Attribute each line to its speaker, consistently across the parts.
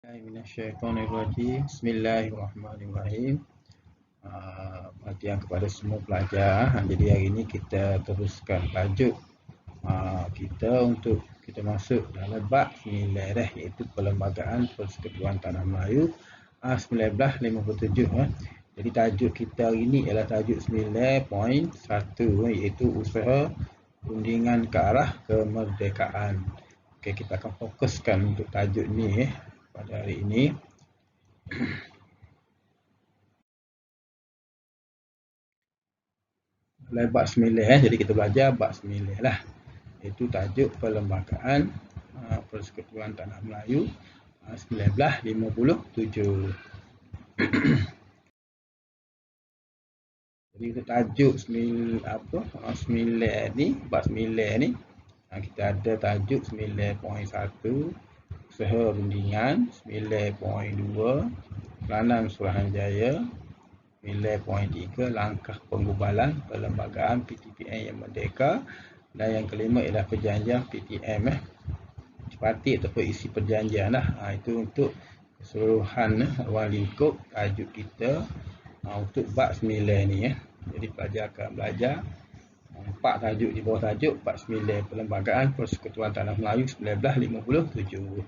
Speaker 1: Minasyaitonirrajim. Bismillahirrahmanirrahim. Perhatian kepada semua pelajar. Jadi hari ini kita teruskan tajuk kita untuk kita masuk dalam bab 9 iaitu Perlembagaan Persekutuan Tanah Melayu 1957. Jadi tajuk kita hari ini ialah tajuk 9.1 iaitu usaha rundingan ke arah kemerdekaan. Okey, kita akan fokuskan untuk tajuk ni pada hari ini. Bab 9, jadi kita belajar bab 9 lah. Itu tajuk Perlembagaan Persekutuan Tanah Melayu 1957. Jadi kita tajuk 9 ni, bab 9 ni kita ada tajuk 9.1 usaha rundingan, 9.2 peranan Suruhanjaya, 9.3 langkah penggubalan perlembagaan PTPN yang merdeka, dan yang kelima ialah perjanjian PTM sepati ataupun isi perjanjian lah. Itu untuk keseluruhan ruang lingkup tajuk kita untuk bab 9 ni Jadi pelajar akan belajar 4 tajuk di bawah tajuk bab 9 Perlembagaan Persekutuan Tanah Melayu 1957.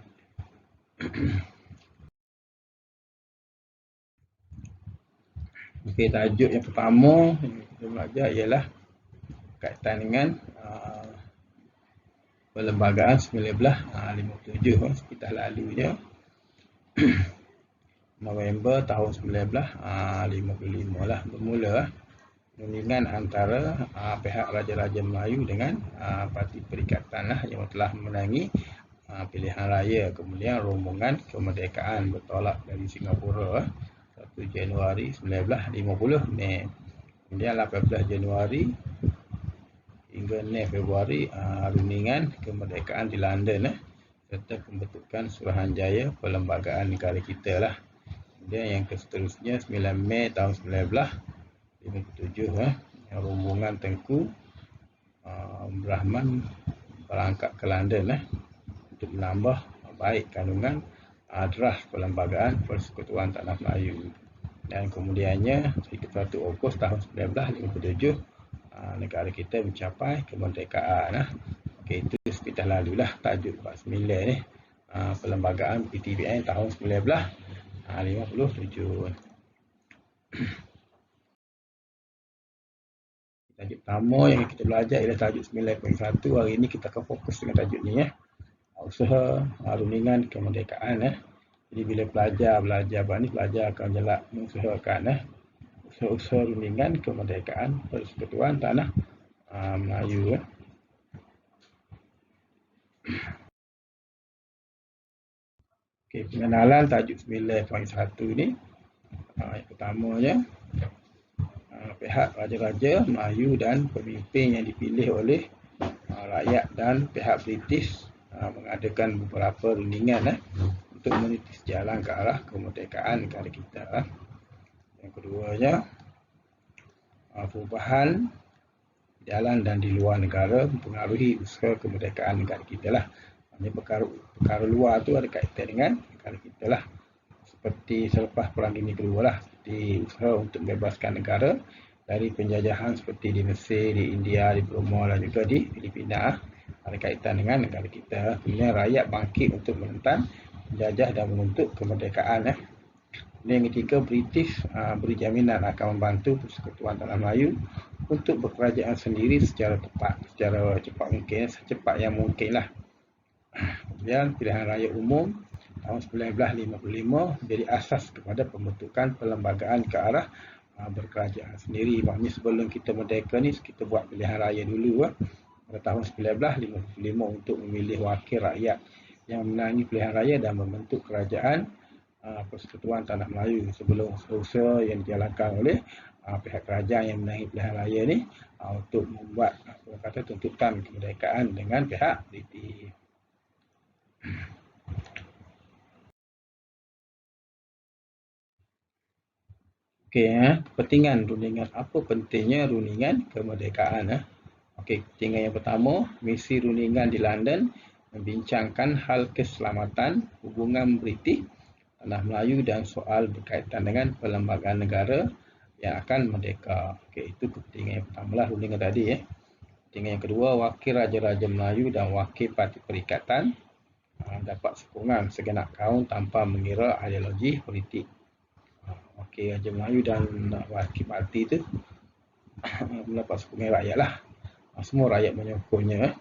Speaker 1: Okey, tajuk yang pertama yang kita belajar ialah kaitan dengan Perlembagaan 1957 sekitar lalunya November tahun 1955 lah bermula rundingan antara pihak Raja-Raja Melayu dengan Parti Perikatan yang telah memenangi pilihan raya. Kemudian rombongan kemerdekaan bertolak dari Singapura 1 Januari 1950 kemudian 18 Januari hingga 6 Februari rundingan kemerdekaan di London serta pembentukan Suruhanjaya Perlembagaan Negara kita lah. Kemudian yang seterusnya 9 Mei tahun 1957 rombongan Tengku Brahman berangkat ke London untuk menambah baik kandungan draft Perlembagaan Persekutuan Tanah Melayu. Dan kemudiannya 31 Ogos tahun 1957 negara kita mencapai kemerdekaan. Okey, itu sekitar lalulah tajuk bab 9 Perlembagaan PTPN tahun 1957. Tajuk pertama yang kita belajar ialah tajuk 9.1. Hari ini kita akan fokus dengan tajuk ni usaha rundingan kemerdekaan. Jadi bila pelajar belajar bab ni, pelajar akan jelak mengusahakan usaha rundingan kemerdekaan Persekutuan Tanah Melayu. Okey, pengenalan tajuk 9.1 ni yang pertamanya pihak Raja-Raja Melayu dan pemimpin yang dipilih oleh rakyat dan pihak British mengadakan beberapa rundingan untuk menitis jalan ke arah kemerdekaan negara kita. Yang keduanya perubahan dalam dan di luar negara mempengaruhi usaha kemerdekaan negara kita lah. Ini perkara luar tu ada kaitan dengan negara kita lah. Seperti selepas Perang Dunia Kedua lah, seperti usaha untuk membebaskan negara dari penjajahan seperti di Mesir, di India, di Burma dan juga di Filipina. Ada kaitan dengan negara kita. Kemudian rakyat bangkit untuk menentang penjajah dan menuntut kemerdekaan. Dan yang ketiga, British beri jaminan akan membantu Persekutuan Tanah Melayu untuk berkerajaan sendiri secara cepat mungkin, secepat yang mungkin lah. Kemudian pilihan raya umum tahun 1955 menjadi asas kepada pembentukan perlembagaan ke arah berkerajaan sendiri. Maknanya sebelum kita merdeka ni, kita buat pilihan raya dulu pada tahun 1955 untuk memilih wakil rakyat yang memenangi pilihan raya dan membentuk kerajaan Persekutuan Tanah Melayu. Sebelum usaha yang dijalankan oleh pihak kerajaan yang memenangi pilihan raya ni untuk membuat tuntutan kemerdekaan dengan pihak British. Okey, kepentingan rundingan. Apa pentingnya rundingan kemerdekaan? Okey, kepentingan yang pertama, misi rundingan di London membincangkan hal keselamatan hubungan British Tanah Melayu dan soal berkaitan dengan perlembagaan negara yang akan merdeka. Okey, itu kepentingan yang pertama lah rundingan tadi. Kepentingan yang kedua, wakil Raja-Raja Melayu dan wakil Parti Perikatan dapat sokongan segenap kaum tanpa mengira ideologi politik. Wakil Raja Melayu dan wakil parti itu mendapat sokongan rakyat lah. Semua rakyat menyokongnya.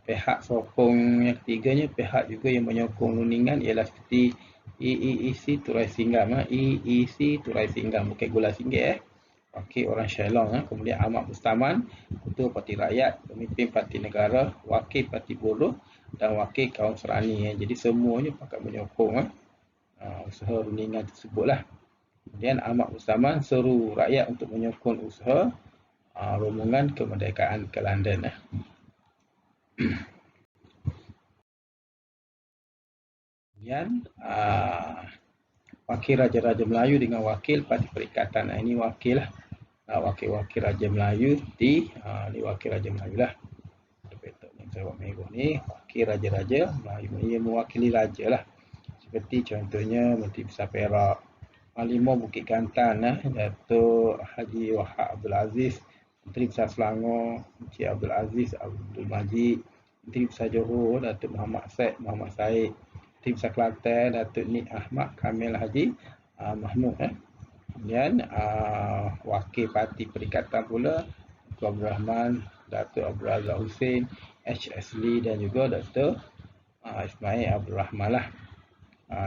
Speaker 1: Pihak sokong yang ketiganya, pihak juga yang menyokong rundingan ialah seperti EEC Turai Singgam. EEC Turai Singgam, bukan Gula Singgit. Wakil orang Shillong. Kemudian Ahmad Bustaman, Ketua Parti Rakyat, Pemimpin Parti Negara, Wakil Parti Buruh dan Wakil Kaum Serani. Jadi semuanya pakat menyokong usaha rundingan tersebutlah. Kemudian Ahmad Bustaman seru rakyat untuk menyokong usaha rombongan kemerdekaan ke London. Kemudian wakil Raja-Raja Melayu dengan wakil Parti Perikatan. Ini wakil lah. Wakil-wakil Raja Melayu di wakil Raja Melayu lah. Petok yang saya buat merah ni wakil Raja-Raja Melayu. Ia mewakili raja lah. Seperti contohnya Menteri Besar Perak, Panglima Bukit Gantan, Datuk Haji Wahab Abdul Aziz, Menteri Besar Selangor Encik Abdul Aziz Abdul Majid, Menteri Besar Johor Datuk Muhammad Said, Menteri Besar Kelantan Datuk Nik Ahmad Kamil Haji Mahmud. Kemudian wakil Parti Perikatan pula Datuk Abdul Rahman, Datuk Abdul Razak Hussein, H.S. Lee dan juga Datuk Ismail Abdul Rahman lah.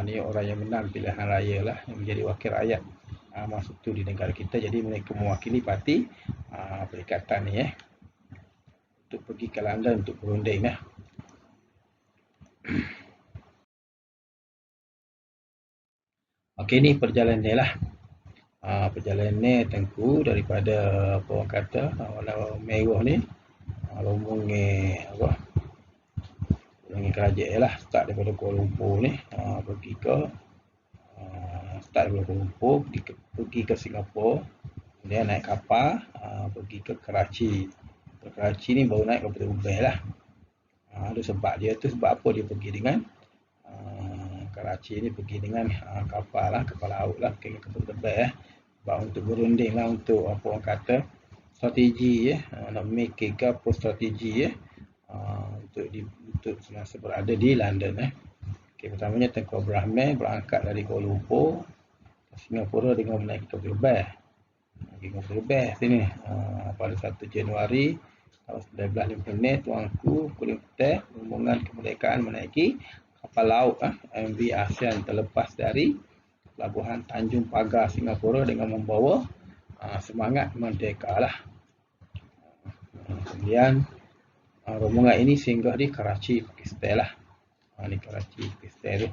Speaker 1: Ni orang yang menang pilihan raya lah, yang menjadi wakil rakyat masa tu di negara kita. Jadi mereka mewakili Parti Perikatan ni untuk pergi ke London untuk berunding lah. Okey, ni perjalanan ni lah. Perjalanan ni Tengku daripada apa orang kata warna merah ni rombong apa dengan kerajaan lah, start daripada Kuala Lumpur ni pergi ke start daripada Kuala Lumpur pergi ke Singapura, kemudian naik kapal pergi ke Karachi. Karachi ni baru naik kapal terbang lah. Ada sebab dia tu, sebab apa dia pergi dengan Karachi ni pergi dengan kapal lah, kapal laut lah, bukan kapal terbang sebab untuk berunding lah, untuk apa orang kata strategi nak make ke apa strategi untuk semasa berada di London. Okay, pertamanya Tengku Abdul Rahman berangkat dari Kuala Lumpur ke Singapura dengan menaiki kapal terbang. Kapal terbang sini pada 1 Januari tahun 1950 Tuanku Kulim Putih rombongan kemerdekaan menaiki kapal laut MV ASEAN terlepas dari pelabuhan Tanjung Pagar Singapura dengan membawa semangat merdeka lah. Kemudian rombongan ini singgah di Karachi, Pakistan lah. Di Karachi, Pakistan tu.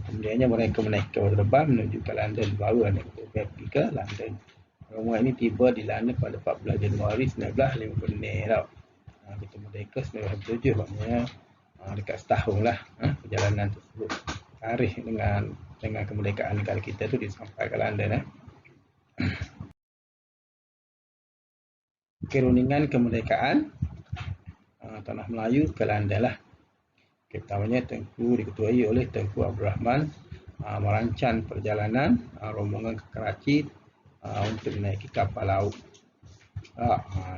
Speaker 1: Kemudiannya mereka menaiki kapal terbang menuju ke London, baru naik kapal pergi ke London. Rombongan ini tiba di London pada 14 Januari 1950 tau. Kita merdeka 1957, maknanya dekat setahun lah perjalanan tersebut. Tarikh dengan kemerdekaan negara kita tu dia sampai ke London. Rundingan kemerdekaan Tanah Melayu ke London lah. Pertamanya Tengku diketuai oleh Tengku Abdul Rahman merancang perjalanan rombongan ke Karachi untuk menaiki kapal laut.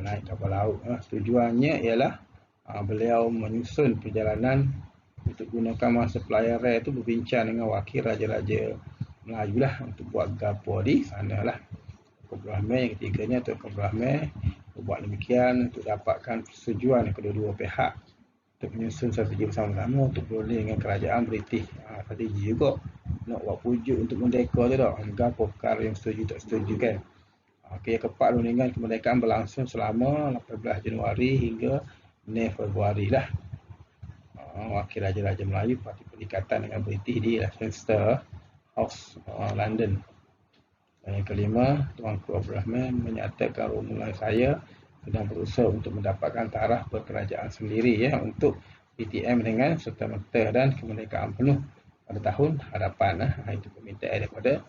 Speaker 1: Naik kapal laut. Tujuannya ialah beliau menyusun perjalanan untuk gunakan masa pelayaran itu, berbincang dengan wakil Raja-Raja Melayu lah untuk buat gapo di sana lah. Tengku Abdul Rahman yang ketiganya, Tengku Abdul Rahman buat demikian untuk dapatkan persetujuan kedua-dua pihak untuk menyusun strategi bersama-sama untuk berunding dengan kerajaan British. Strategi juga nak buat pujuk untuk merdeka tu tak, gapo perkara yang setuju tak setuju kan. Yang keempat, rundingan kemerdekaan berlangsung selama 18 Januari hingga 9 Februari lah. Wakil Raja-Raja Melayu Parti Perikatan dengan British di Westminster House, London. Dan yang kelima, Tuanku Abdul Rahman menyatakan rombongan saya sedang berusaha untuk mendapatkan taraf berkerajaan sendiri untuk PTM dengan serta-merta dan kemerdekaan penuh pada tahun hadapan. Itu permintaan daripada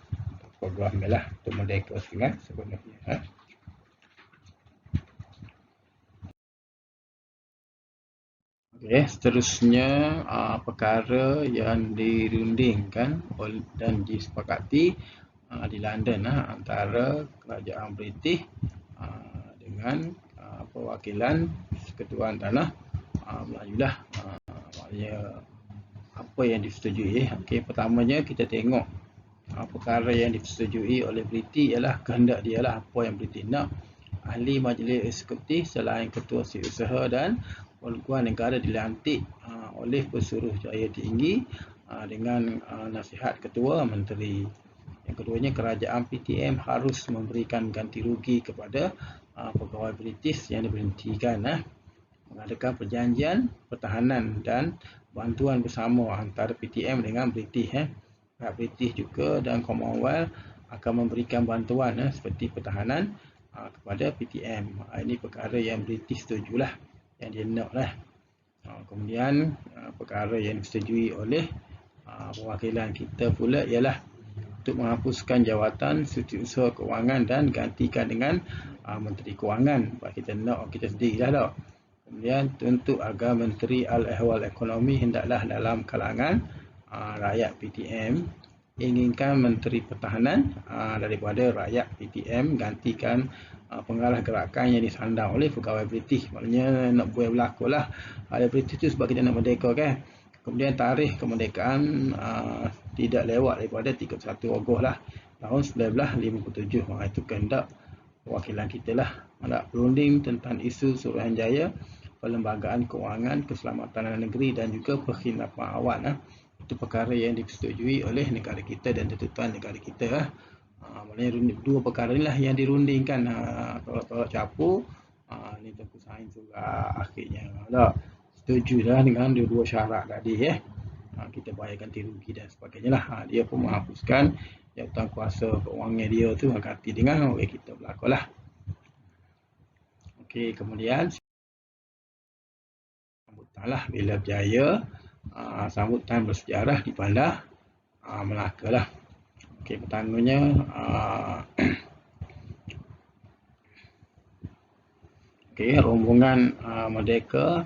Speaker 1: Tuanku Abdul Rahman lah untuk merdeka sebenarnya. Seterusnya perkara yang dirundingkan dan disepakati di London antara kerajaan British dengan perwakilan Persekutuan Tanah Melayu lah. Maknanya apa yang disetujui. Pertamanya kita tengok perkara yang disetujui oleh British ialah kehendak dia lah, apa yang British nak. Ahli Majlis Eksekutif selain Ketua Setiausaha dan Peguam Negara dilantik oleh Pesuruhjaya Tinggi dengan nasihat Ketua Menteri. Yang keduanya, kerajaan PTM harus memberikan ganti rugi kepada pegawai British yang diberhentikan, mengadakan perjanjian pertahanan dan bantuan bersama antara PTM dengan British. Pihak British juga dan Commonwealth akan memberikan bantuan seperti pertahanan kepada PTM. Ini perkara yang British setujulah, yang dia nak lah. Kemudian perkara yang disetujui oleh perwakilan kita pula ialah untuk menghapuskan jawatan Setiausaha Kewangan dan gantikan dengan Menteri Kewangan. Kita nak, kita sendirilah tak. Kemudian untuk agar Menteri Al-Ehwal Ekonomi hendaklah dalam kalangan rakyat PTM, inginkan Menteri Pertahanan daripada rakyat PTM gantikan pengarah gerakan yang disandang oleh pegawai British. Maknanya nak buat berlaku lah. Ada British tu sebab kita nak merdeka kan. Kemudian tarikh kemerdekaan tidak lewat daripada 31 Ogos lah tahun 1957. Itu kehendak perwakilan kita lah. Nak berunding tentang isu Suruhanjaya, Perlembagaan Kewangan, Keselamatan Negeri dan juga Perkhidmatan Awam. Itu perkara yang disetujui oleh negara kita dan tuntutan negara kita. Maknanya dua perkara inilah yang dirundingkan. Tolak campur ni Tengku Sains juga akhirnya setuju dah dengan dua syarat tadi. Kita bayar ganti rugi dan sebagainya lah. Dia pun menghapuskan jawatan kuasa keuangan dia tu ganti dengan orang kita berlaku lah. Kemudian sambutan lah bila berjaya, sambutan bersejarah di Bandar Melaka lah. Pertamanya rombongan Merdeka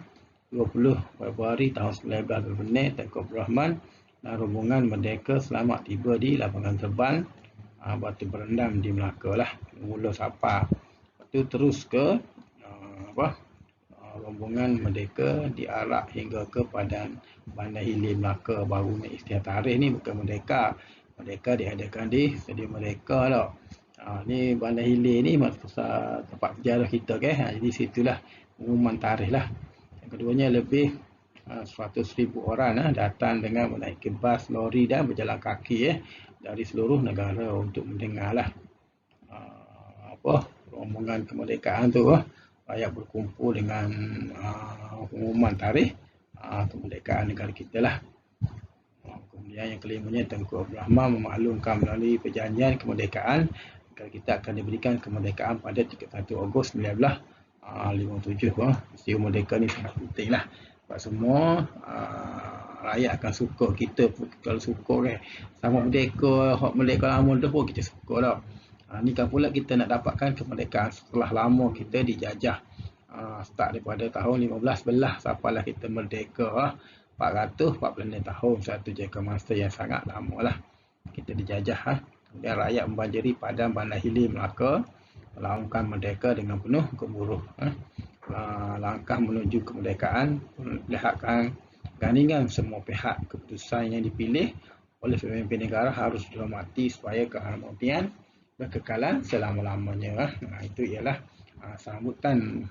Speaker 1: 20 Februari tahun 1926, Tengku Abdul Rahman dan rombongan Merdeka selamat tiba di lapangan terbang Batu Berendam di Melaka lah. Mula Sapa. Lepas tu terus ke rombongan Merdeka diarak hingga ke Padang Bandar Hilir Melaka. Baru naik istilah tarikh ni bukan Merdeka. Merdeka diadakan di Stadium Merdeka tau. Ni Bandar Hilir ni pusat tempat sejarah kita kan. Jadi situlah pengumuman tarikh lah. Yang keduanya lebih 100,000 orang datang dengan menaiki bas, lori dan berjalan kaki dari seluruh negara untuk mendengar lah rombongan kemerdekaan tu. Rakyat berkumpul dengan pengumuman tarikh kemerdekaan negara kita lah. Kemudian yang kelimanya, Tengku Abdul Rahman memaklumkan melalui perjanjian kemerdekaan negara kita akan diberikan kemerdekaan pada 31 Ogos 1957. Peristiwa merdeka ni sangat penting lah. Sebab semua rakyat akan suka. Kita kalau suka kan, sama merdeka, hak merdeka lama tu pun kita suka tau. Ni kan pula kita nak dapatkan kemerdekaan setelah lama kita dijajah. Start daripada tahun 1511 sampailah kita merdeka. 446 tahun, satu jangka masa yang sangat lama lah kita dijajah. Kemudian rakyat membanjiri Padang Bandar Hilir Melaka melaungkan merdeka dengan penuh gemuruh. Langkah menuju kemerdekaan melihatkan gandingan semua pihak. Keputusan yang dipilih oleh pemimpin negara harus dihormati supaya keharmonian dan kekalan selama-lamanya. Itu ialah sambutan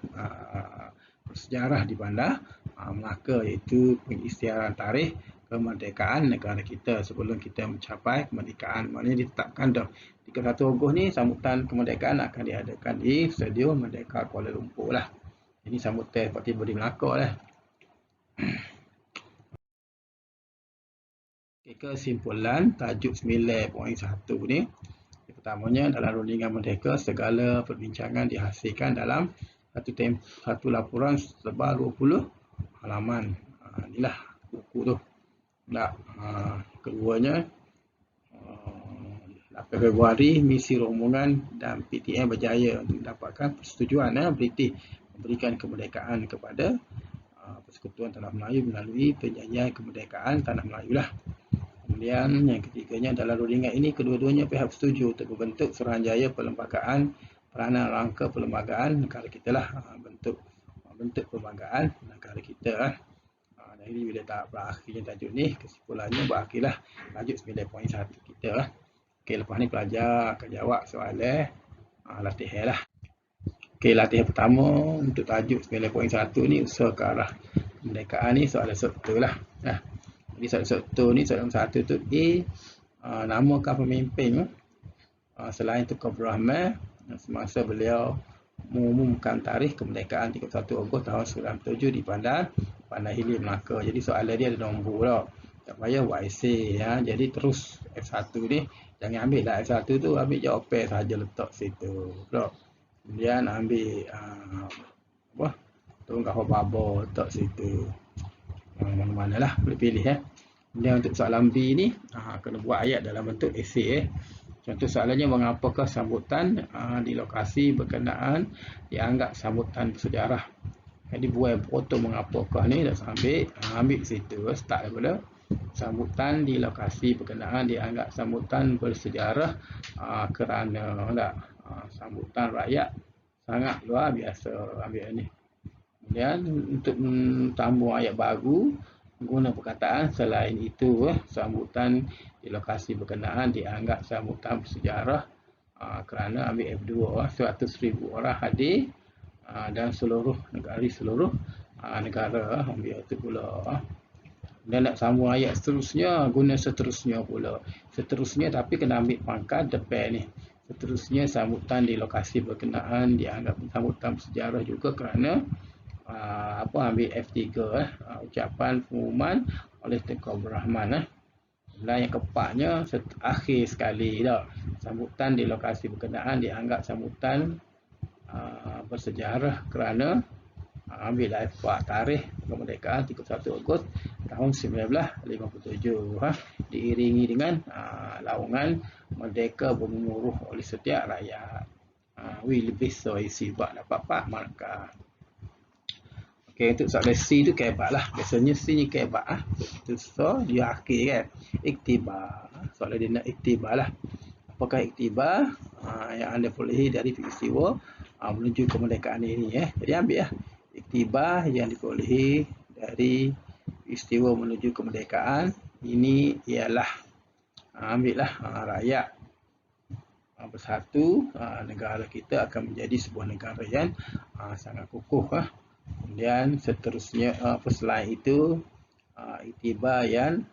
Speaker 1: bersejarah di Bandar Melaka, iaitu pengisytiharan tarikh kemerdekaan negara kita sebelum kita mencapai kemerdekaan. Maknanya ditetapkan dah 31 Ogos ni sambutan kemerdekaan akan diadakan di Stadium Merdeka Kuala Lumpur lah. Ini sambutan seperti di Melaka lah. Kesimpulan tajuk 9.1 ni. Pertamanya, dalam rundingan merdeka segala perbincangan dihasilkan dalam satu laporan sebal 20 halaman. Inilah buku tu. Keduanya, 8 Februari misi rombongan dan PTM berjaya untuk mendapatkan persetujuan British memberikan kemerdekaan kepada Persekutuan Tanah Melayu melalui Perjanjian Kemerdekaan Tanah Melayu lah. Kemudian yang ketiganya adalah rundingan ini kedua-duanya pihak setuju untuk membentuk Suruhanjaya Perlembagaan Peranan Rangka Perlembagaan negara kita lah. Bentuk perlembagaan negara kita lah. Jadi bila tahap berakhirnya tajuk ni, kesimpulannya berakhirlah tajuk 9.1 kita lah. Okey, lepas ni pelajar akan jawab soalan latihan lah. Okey, latihan pertama untuk tajuk 9.1 ni usaha ke arah kemerdekaan ni soalan sota lah. Jadi soalan sota ni soalan satu tu A, namakan pemimpin selain Tunku Abdul Rahman semasa beliau mengumumkan tarikh kemerdekaan 31 Ogos tahun 97 di Padang Hilir, Melaka. Jadi soalan dia ada nombor tau. Tak payah buat esei ya. Jadi terus F1 ni jangan ambil lah F1 tu, ambil jawapan saja letak situ. Tau. Kemudian ambil turun kahwar baba letak situ. Mana-mana lah boleh pilih ya. Kemudian untuk soalan B ni kena buat ayat dalam bentuk esei. Contoh soalannya, mengapakah sambutan di lokasi berkenaan dianggap sambutan bersejarah. Jadi buat foto mengapakah ni dah ambil situ, start daripada sambutan di lokasi berkenaan dianggap sambutan bersejarah kerana sambutan rakyat sangat luar biasa, ambil ni. Kemudian untuk tambah ayat baru guna perkataan selain itu sambutan di lokasi berkenaan dianggap sambutan bersejarah kerana ambil F2 100,000 orang hadir dan seluruh negara ambil itu pula. Dan nak sambung ayat seterusnya guna seterusnya pula. Seterusnya tapi kena ambil pangkat depan ni. Seterusnya sambutan di lokasi berkenaan dianggap sambutan bersejarah juga kerana ambil F3 ucapan pengumuman oleh Tunku Abdul Rahman Dan yang keempatnya akhir sekali dah. Sambutan di lokasi berkenaan dianggap sambutan bersejarah kerana ambil F4 tarikh kemerdekaan 31 Ogos tahun 1957 diiringi dengan laungan merdeka bergemuruh oleh setiap rakyat. We lebih isi bak dapat 4 markah. Okey, untuk soalan C tu kebat lah. Biasanya C ni kebat Itu so dia akhir kan. Iktibar. Soalan dia nak iktibar lah. Apakah iktibar yang anda perolehi dari peristiwa menuju kemerdekaan ini Jadi ambil lah. Iktibar yang diperolehi dari peristiwa menuju kemerdekaan ini ialah ambil lah rakyat bersatu, negara kita akan menjadi sebuah negara yang sangat kukuh Kemudian seterusnya selain itu iktibar yang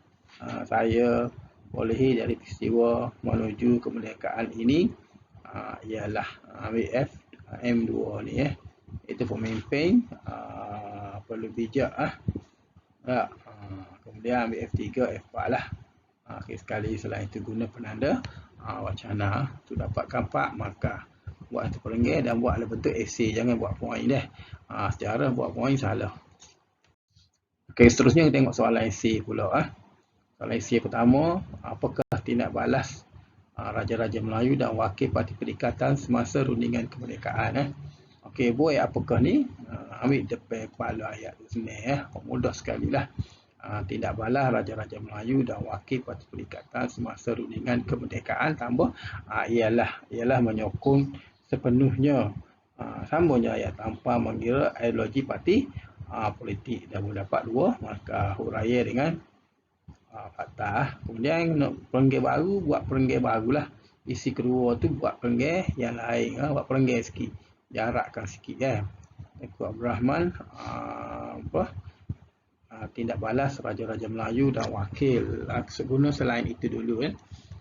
Speaker 1: saya perolehi dari peristiwa menuju kemerdekaan ini ialah ambil F M2 ni itu pemimpin perlu bijak kemudian ambil F3 F4 lah. Akhir sekali selain itu guna penanda wacana untuk dapatkan 4 markah. Buat terperenggih dan buat dalam bentuk esei, jangan buat poin secara buat poin salah. Okey, seterusnya kita tengok soalan esei pula Soalan esei pertama, apakah tindak balas Raja-Raja Melayu dan wakil Parti Perikatan semasa rundingan kemerdekaan Okey, boy apakah ni? Ambil depan kepala ayat tu sebenarnya mudah sekali lah. Tindak balas Raja-Raja Melayu dan wakil Parti Perikatan semasa rundingan kemerdekaan tambah ialah menyokong sepenuhnya sambungnya ayat tanpa mengira ideologi parti politik dan mendapat 2 markah huraya dengan fakta. Kemudian nak perenggih baru, buat perenggih barulah. Isi kedua tu buat perenggih yang lain buat perenggih sikit, jarakkan sikit Tunku Abdul Rahman tindak balas Raja-Raja Melayu dan wakil guna selain itu dulu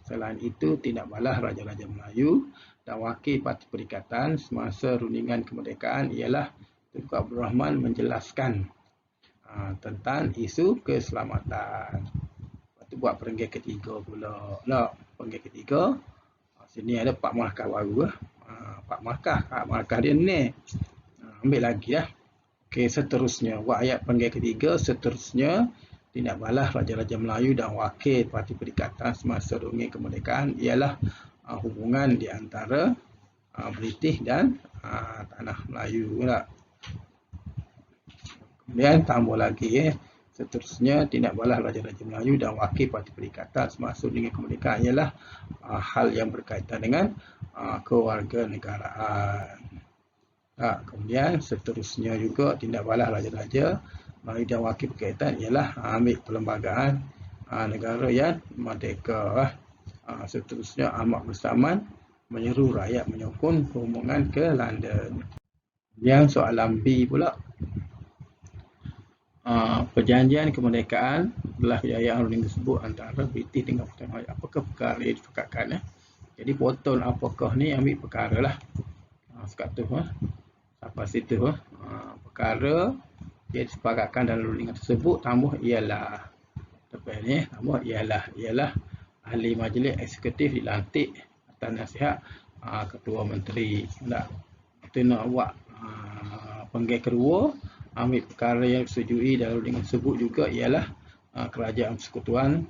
Speaker 1: Selain itu tindak balas Raja-Raja Melayu dan wakil Parti Perikatan semasa rundingan kemerdekaan ialah Tunku Abdul Rahman menjelaskan tentang isu keselamatan. Lepas tu buat perenggih ketiga pula. Perenggih ketiga sini ada 4 markah baru 4 markah. Markah dia ni. Ambil lagi Okey, seterusnya buat ayat perenggih ketiga. Seterusnya tindak balas Raja-Raja Melayu dan wakil Parti Perikatan semasa rundingan kemerdekaan ialah hubungan di antara British dan Tanah Melayu Kemudian tambah lagi seterusnya tindak balas Raja-Raja Melayu dan wakil parti perikatan semasa dengan kemerdekaan ialah hal yang berkaitan dengan kewarganegaraan. Kemudian seterusnya juga tindak balas Raja-Raja Melayu dan wakil berkaitan ialah ambil perlembagaan negara yang merdeka. Seterusnya Ahmad Bersaman menyeru rakyat menyokong rombongan ke London. Yang soalan B pula, perjanjian kemerdekaan adalah kejayaan ruling tersebut antara British dengan Pertahanan. Apakah perkara yang disepakatkan? Jadi botol apakah ni ambil perkara lah. Sekat tu sampai situ perkara yang disepakatkan dalam rundingan tersebut tambah ialah lepas ni tambah ialah ahli majlis eksekutif dilantik atas nasihat ketua menteri. Tak kita nak buat panggil kedua ambil perkara yang disetujui dalam rundingan tersebut juga ialah kerajaan persekutuan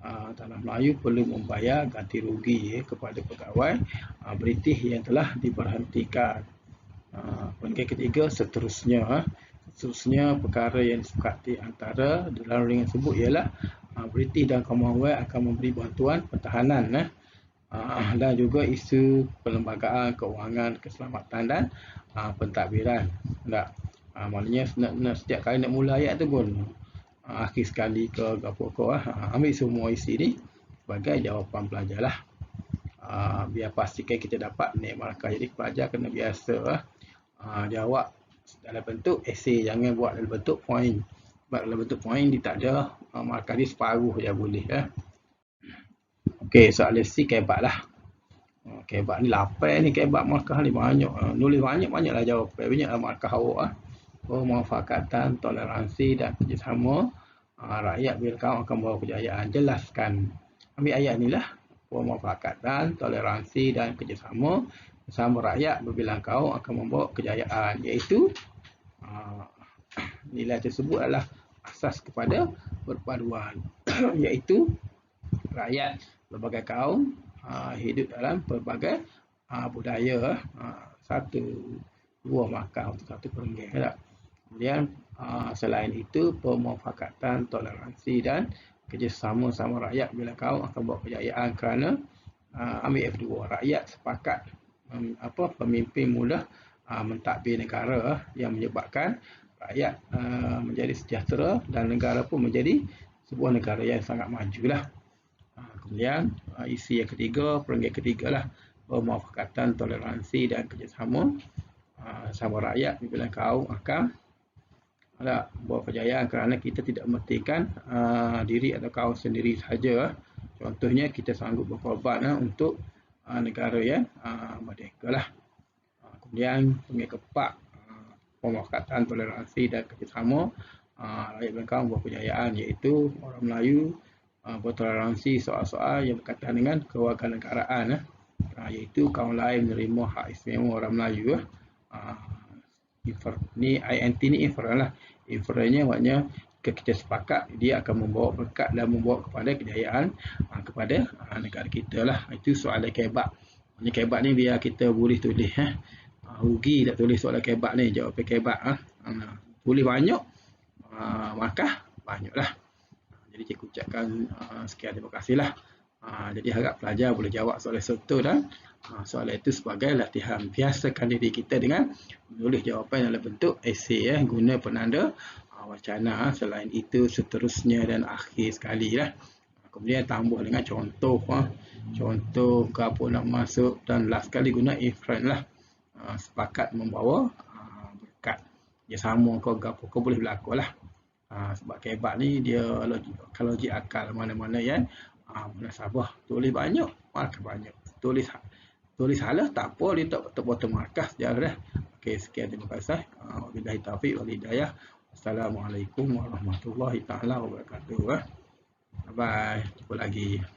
Speaker 1: Tanah Melayu perlu membayar ganti rugi kepada pegawai British yang telah diberhentikan. Panggil ketiga seterusnya perkara yang disepakati antara dalam rundingan tersebut ialah British dan Commonwealth akan memberi bantuan pertahanan dan juga isu perlembagaan kewangan, keselamatan dan pentadbiran. Maknanya setiap kali nak mula ayat tu pun akhir sekali ke apa-apa ambil semua isi ni sebagai jawapan pelajar lah. Biar pastikan kita dapat naik markah. Jadi pelajar kena biasa jawab dalam bentuk esei, jangan buat dalam bentuk point. Sebab dalam bentuk point dia tak ada markah dia separuh je boleh. Okey, soalan C kebat lah. Kebat ni 8 ni, kebat markah ni banyak. Nulis banyak-banyaklah jawapan. Banyaklah markah awak. Pemufakatan, toleransi dan kerjasama rakyat bila kaum akan membawa kejayaan. Jelaskan. Ambil ayat ni lah. Pemufakatan, toleransi dan kerjasama bersama rakyat berbilang kaum akan membawa kejayaan, iaitu nilai tersebut adalah asas kepada perpaduan iaitu rakyat berbagai kaum hidup dalam pelbagai budaya. Dua markah untuk satu perenggan. Kemudian selain itu pemufakatan, toleransi dan kerjasama sama rakyat bila kaum akan membawa kejayaan kerana ambil F2 rakyat sepakat pemimpin mudah mentadbir negara yang menyebabkan rakyat menjadi sejahtera dan negara pun menjadi sebuah negara yang sangat majulah. Kemudian isi yang ketiga, perenggan ketiga lah, pemufakatan, toleransi dan kerjasama sama rakyat bila kaum akan membawa kejayaan kerana kita tidak mementingkan diri atau kaum sendiri sahaja. Contohnya kita sanggup berkorban untuk negara yang merdeka lah. Kemudian perenggan keempat, pemufakatan, toleransi dan kerjasama rakyat bila kaum membawa kejayaan, iaitu orang Melayu bertoleransi soal-soal yang berkaitan dengan kewarganegaraan, iaitu kaum lain menerima hak istimewa orang Melayu. Ni INT ni inference lah. Inference-nya maknanya kita sepakat dia akan membawa berkat dan membawa kepada kejayaan kepada negara kita lah. Itu soalan kebat. Ini kebat ni biar kita boleh tulis rugi tak tulis soalan kebat ni, jawapan kebat tulis banyak maka banyaklah. Jadi cikgu ucapkan sekian, terima kasih lah. Jadi harap pelajar boleh jawab soalan serta dan soalan itu sebagai latihan. Biasakan diri kita dengan menulis jawapan dalam bentuk esei guna penanda wacana. Selain itu seterusnya dan akhir sekali lah. Kemudian tambah dengan contoh contoh ke apa nak masuk, dan last sekali guna inference lah. Sepakat membawa berkat. Dia sama kau gapo kau boleh berlaku lah. Sebab kebat ni dia logik akal mana-mana yang munasabah. Tulis banyak, markah banyak. Tulis salah tak apa, dia tak potong markah sejarah dah. Okey, sekian, terima kasih. Wabillahi taufiq wal hidayah. Assalamualaikum warahmatullahi taala wabarakatuh. Bye bye. Jumpa lagi.